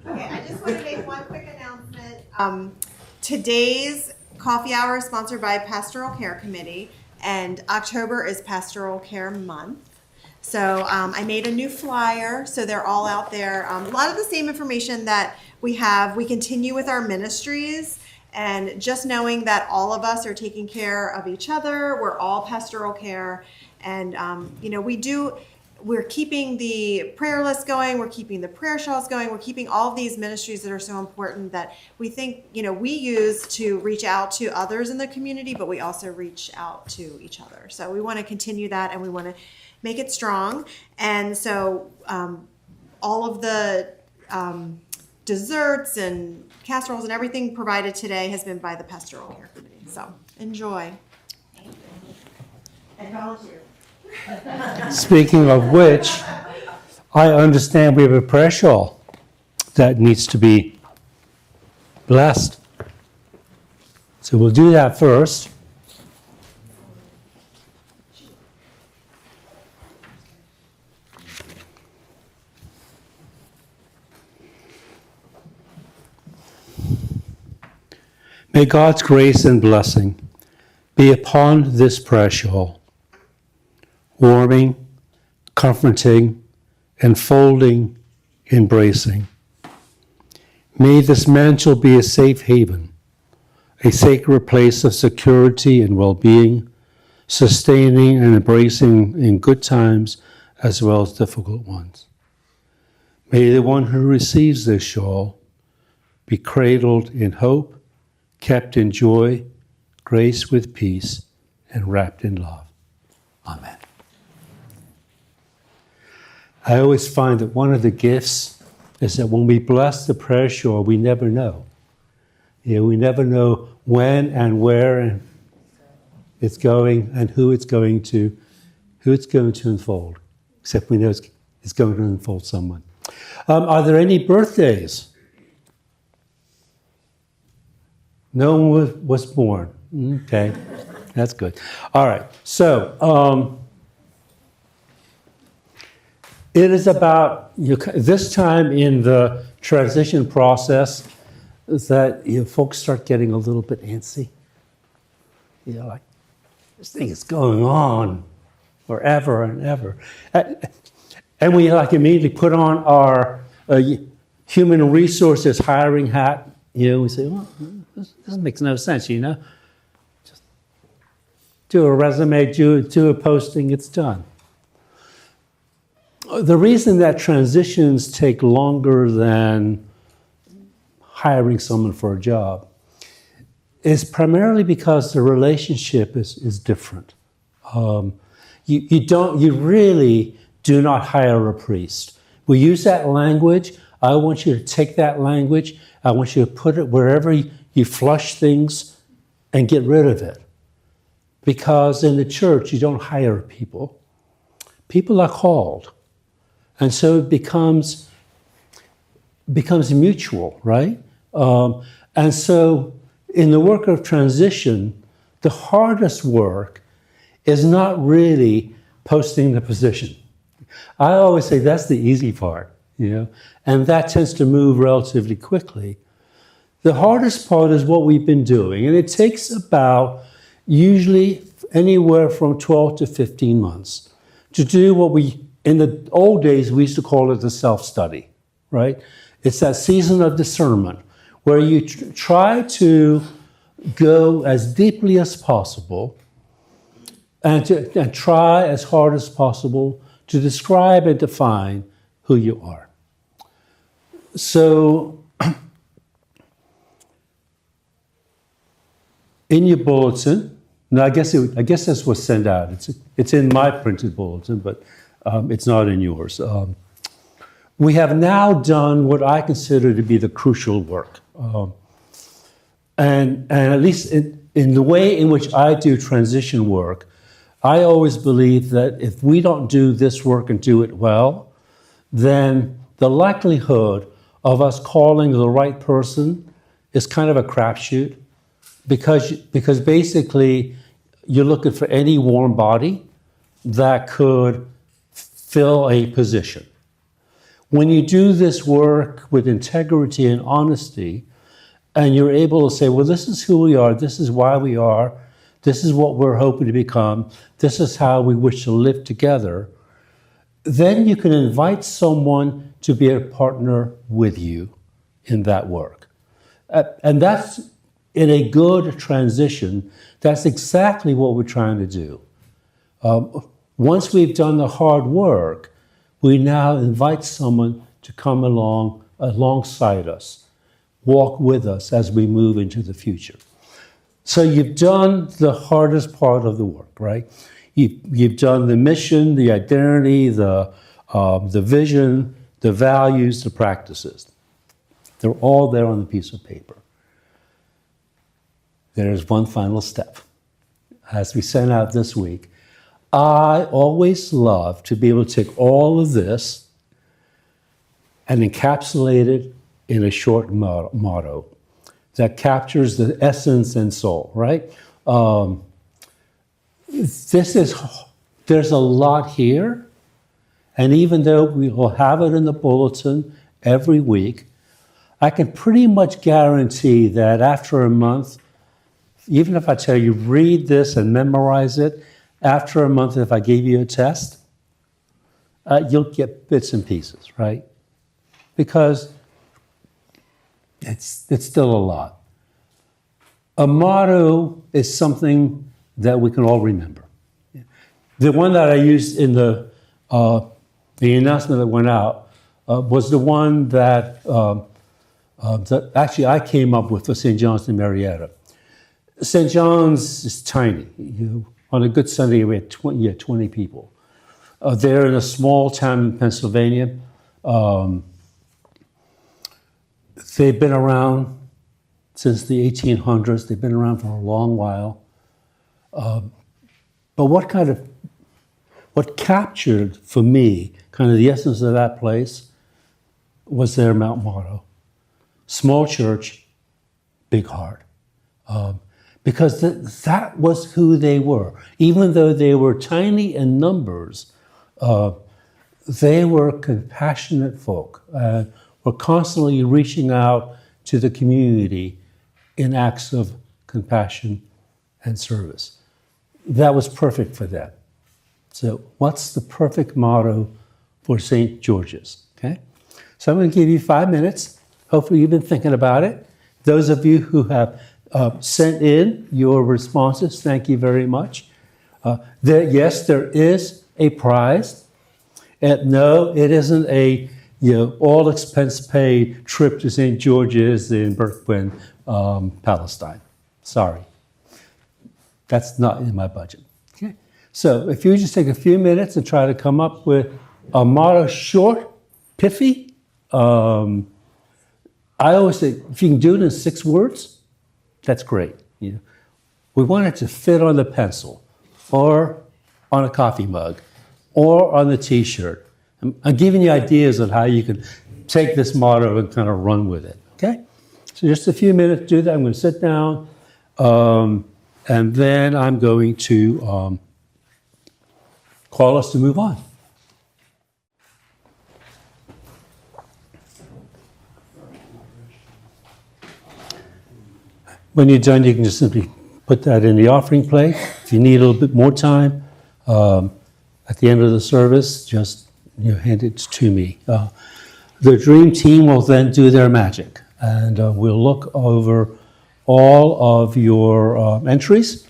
Okay, I just want to make one quick announcement. Today's coffee hour is sponsored by Pastoral Care Committee, and October is Pastoral Care Month. So I made a new flyer, so they're all out there. A lot of the same information that we have. We continue with our ministries, and just knowing that all of us are taking care of each other. We're all pastoral care, and we're keeping the prayer list going. We're keeping the prayer shawls going. We're keeping all of these ministries that are so important that we think, we use to reach out to others in the community, but we also reach out to each other. So we want to continue that, and we want to make it strong. And so all of the desserts and casseroles and everything provided today has been by the Pastoral Care Committee. So enjoy. And volunteer. Speaking of which, I understand we have a prayer shawl that needs to be blessed. So we'll do that first. May God's grace and blessing be upon this prayer shawl, warming, comforting, enfolding, embracing. May this mantle be a safe haven, a sacred place of security and well-being, sustaining and embracing in good times as well as difficult ones. May the one who receives this shawl be cradled in hope, kept in joy, graced with peace, and wrapped in love. Amen. I always find that one of the gifts is that when we bless the prayer shawl, we never know. We never know when and where it's going and who it's going to unfold. Except we know it's going to unfold someone. Are there any birthdays? No one was born. Okay, that's good. All right, so it is about this time in the transition process that folks start getting a little bit antsy. Like, this thing is going on forever and ever. And we immediately put on our human resources hiring hat. We say, well, this makes no sense, Just do a resume, do a posting, it's done. The reason that transitions take longer than hiring someone for a job is primarily because the relationship is different. You really do not hire a priest. We use that language. I want you to take that language. I want you to put it wherever you flush things and get rid of it. Because in the church, you don't hire people. People are called. And so it becomes mutual, right? And so in the work of transition, the hardest work is not really posting the position. I always say that's the easy part. And that tends to move relatively quickly. The hardest part is what we've been doing, and it takes about usually anywhere from 12 to 15 months to do what in the old days, we used to call it the self-study, right? It's that season of discernment where you try to go as deeply as possible and try as hard as possible to describe and define who you are. So, in your bulletin, now I guess this was sent out. It's in my printed bulletin, but it's not in yours. We have now done what I consider to be the crucial work, and at least in the way in which I do transition work, I always believe that if we don't do this work and do it well, then the likelihood of us calling the right person is kind of a crapshoot, because basically you're looking for any warm body that could fill a position. when you do this work with integrity and honesty, and you're able to say, well, this is who we are, this is why we are, this is what we're hoping to become, this is how we wish to live together, then you can invite someone to be a partner with you in that work. And that's, in a good transition, that's exactly what we're trying to do. Once we've done the hard work, we now invite someone to come along alongside us, walk with us as we move into the future. So you've done the hardest part of the work, right? You've done the mission, the identity, the vision, the values, the practices. They're all there on the piece of paper. There's one final step. As we sent out this week, I always love to be able to take all of this and encapsulate it in a short motto that captures the essence and soul, right? There's a lot here, and even though we will have it in the bulletin every week, I can pretty much guarantee that after a month, even if I tell you read this and memorize it, after a month, if I gave you a test, you'll get bits and pieces, right? Because it's still a lot. A motto is something that we can all remember. The one that I used in the announcement that went out was the one that actually I came up with for St. John's de Marietta. St. John's is tiny. On a good Sunday, we had 20 people. They're in a small town in Pennsylvania. They've been around since the 1800s. They've been around for a long while. But what captured for me kind of the essence of that place was their motto: small church, big heart. Because that was who they were. Even though they were tiny in numbers, they were compassionate folk, were constantly reaching out to the community in acts of compassion and service. That was perfect for them. So what's the perfect motto for St. George's? Okay? So I'm going to give you 5 minutes. Hopefully you've been thinking about it. Those of you who have sent in your responses, thank you very much. Yes, there is a prize. And no, it isn't a all expense paid trip to St. George's in Berkwin, Palestine. Sorry. That's not in my budget. Okay. So if you just take a few minutes and try to come up with a motto, short, pithy. I always say, if you can do it in 6 words, that's great. We want it to fit on the pencil, or on a coffee mug, or on the T-shirt. I'm giving you ideas of how you can take this motto and kind of run with it, okay? So just a few minutes to do that. I'm going to sit down, and then I'm going to call us to move on. When you're done, you can just simply put that in the offering plate. If you need a little bit more time, at the end of the service, just hand it to me. The dream team will then do their magic, and we'll look over all of your entries,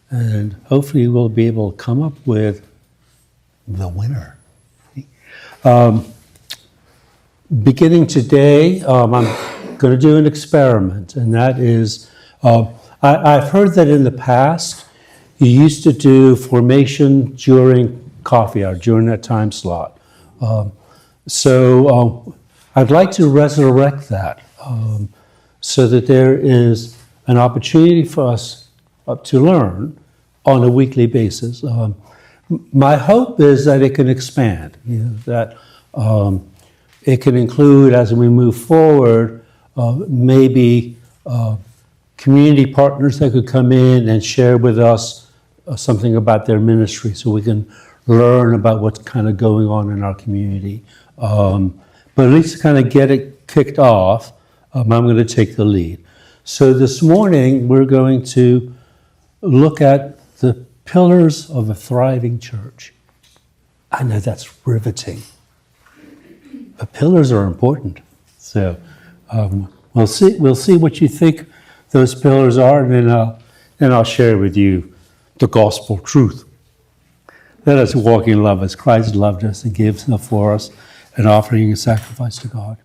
and hopefully we'll be able to come up with the winner. Beginning today, I'm going to do an experiment, and that is, I've heard that in the past, you used to do formation during coffee hour, during that time slot. So I'd like to resurrect that so that there is an opportunity for us to learn on a weekly basis. My hope is that it can expand, that it can include, as we move forward, maybe community partners that could come in and share with us something about their ministry so we can learn about what's kind of going on in our community. but at least to kind of get it kicked off, I'm going to take the lead. So this morning, we're going to look at the pillars of a thriving church. I know that's riveting. But pillars are important. So we'll see what you think those pillars are, and then I'll share with you the gospel truth. Let us walk in love as Christ loved us and gave himself for us, an offering and sacrifice to God.